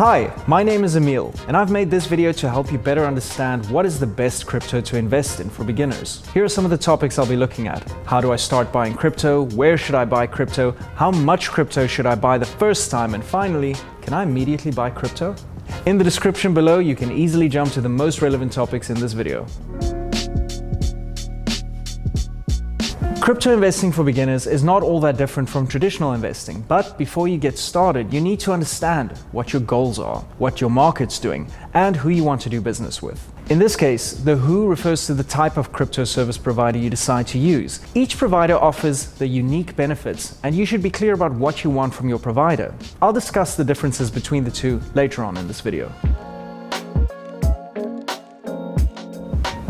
Hi, my name is Emil, and I've made this video to help you better understand what is the best crypto to invest in for beginners. Here are some of the topics I'll be looking at. How do I start buying crypto? Where should I buy crypto? How much crypto should I buy the first time? And finally, can I immediately buy crypto? In the description below, you can easily jump to the most relevant topics in this video. Crypto investing for beginners is not all that different from traditional investing, but before you get started, you need to understand what your goals are, what your market's doing, and who you want to do business with. In this case, the who refers to the type of crypto service provider you decide to use. Each provider offers the unique benefits, and you should be clear about what you want from your provider. I'll discuss the differences between the two later on in this video.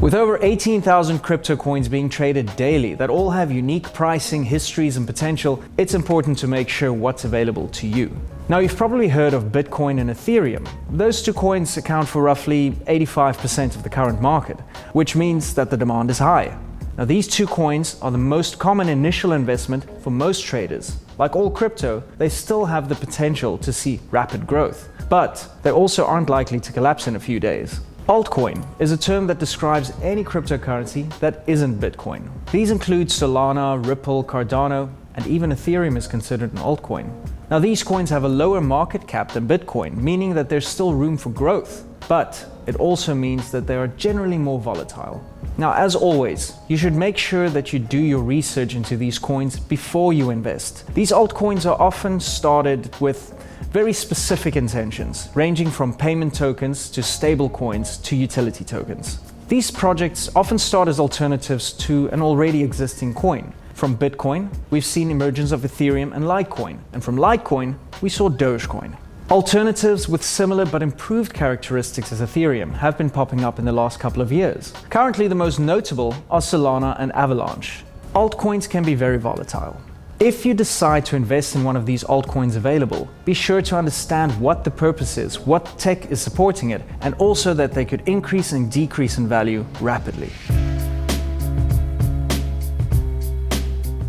With over 18,000 crypto coins being traded daily that all have unique pricing, histories, and potential, it's important to make sure what's available to you. Now, you've probably heard of Bitcoin and Ethereum. Those two coins account for roughly 85% of the current market, which means that the demand is high. Now, these two coins are the most common initial investment for most traders. Like all crypto, they still have the potential to see rapid growth, but they also aren't likely to collapse in a few days. Altcoin is a term that describes any cryptocurrency that isn't Bitcoin. These include Solana, Ripple, Cardano, and even Ethereum is considered an altcoin. Now, these coins have a lower market cap than Bitcoin, meaning that there's still room for growth, but it also means that they are generally more volatile. Now, as always, you should make sure that you do your research into these coins before you invest. These altcoins are often started with very specific intentions, ranging from payment tokens to stable coins to utility tokens. These projects often start as alternatives to an already existing coin. From Bitcoin, we've seen emergence of Ethereum and Litecoin, and from Litecoin, we saw Dogecoin. Alternatives with similar but improved characteristics as Ethereum have been popping up in the last couple of years. Currently, the most notable are Solana and Avalanche. Altcoins can be very volatile. If you decide to invest in one of these altcoins available, be sure to understand what the purpose is, what tech is supporting it, and also that they could increase and decrease in value rapidly.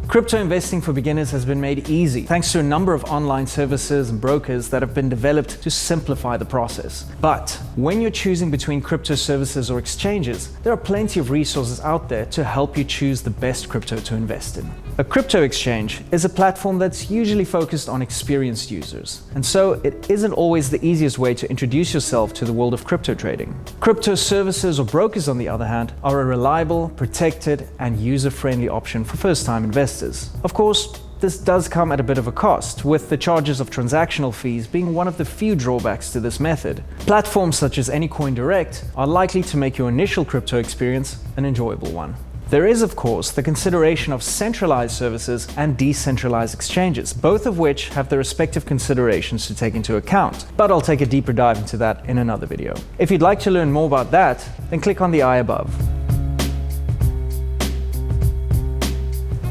Crypto investing for beginners has been made easy thanks to a number of online services and brokers that have been developed to simplify the process. But when you're choosing between crypto services or exchanges, there are plenty of resources out there to help you choose the best crypto to invest in. A crypto exchange is a platform that's usually focused on experienced users, and so it isn't always the easiest way to introduce yourself to the world of crypto trading. Crypto services or brokers, on the other hand, are a reliable, protected, and user-friendly option for first-time investors. Of course, this does come at a bit of a cost, with the charges of transactional fees being one of the few drawbacks to this method. Platforms such as Anycoin Direct are likely to make your initial crypto experience an enjoyable one. There is, of course, the consideration of centralized services and decentralized exchanges, both of which have their respective considerations to take into account. But I'll take a deeper dive into that in another video. If you'd like to learn more about that, then click on the eye above.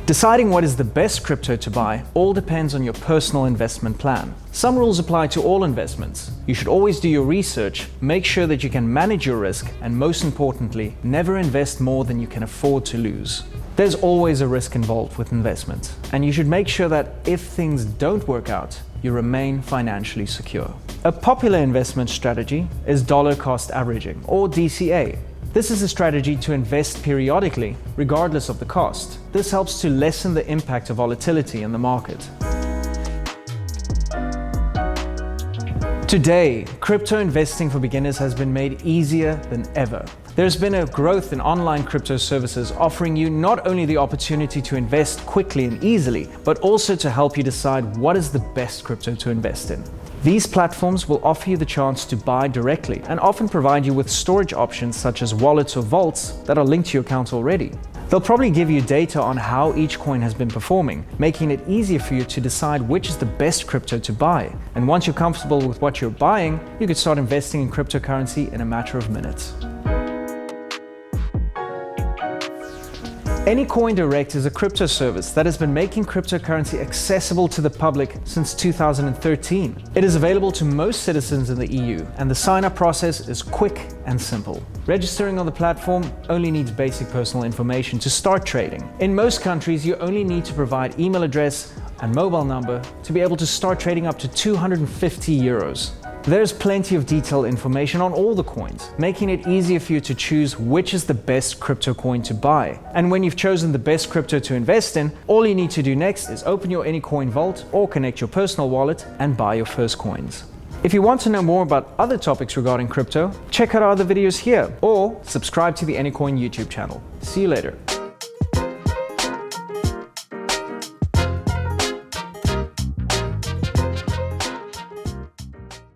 Deciding what is the best crypto to buy all depends on your personal investment plan. Some rules apply to all investments. You should always do your research, make sure that you can manage your risk, and most importantly, never invest more than you can afford to lose. There's always a risk involved with investment, and you should make sure that if things don't work out, you remain financially secure. A popular investment strategy is dollar cost averaging, or DCA. This is a strategy to invest periodically, regardless of the cost. This helps to lessen the impact of volatility in the market. Today, crypto investing for beginners has been made easier than ever. There's been a growth in online crypto services offering you not only the opportunity to invest quickly and easily, but also to help you decide what is the best crypto to invest in. These platforms will offer you the chance to buy directly and often provide you with storage options such as wallets or vaults that are linked to your account already. They'll probably give you data on how each coin has been performing, making it easier for you to decide which is the best crypto to buy. And once you're comfortable with what you're buying, you can start investing in cryptocurrency in a matter of minutes. Anycoin Direct is a crypto service that has been making cryptocurrency accessible to the public since 2013. It is available to most citizens in the EU, and the sign-up process is quick and simple. Registering on the platform only needs basic personal information to start trading. In most countries, you only need to provide email address and mobile number to be able to start trading up to €250. There's plenty of detailed information on all the coins, making it easier for you to choose which is the best crypto coin to buy. And when you've chosen the best crypto to invest in, all you need to do next is open your Anycoin vault or connect your personal wallet and buy your first coins. If you want to know more about other topics regarding crypto, check out our other videos here or subscribe to the Anycoin YouTube channel. See you later.